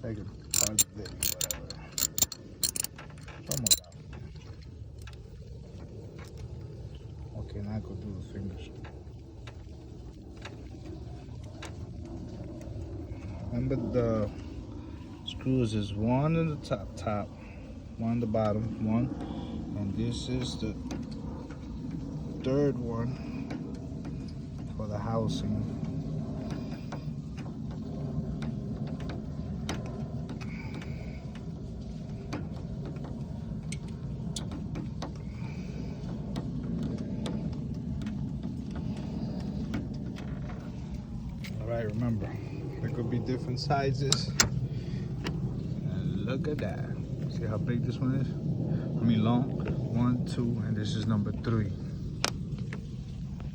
I could pause the video, whatever. Almost out. Okay, now I could do the fingers. Remember the screws is one in the top, one in the bottom, one, and this is the third one for the housing. All right, remember, there could be different sizes. And look at that. See how big this one is? I mean long. 1, 2, and this is number 3.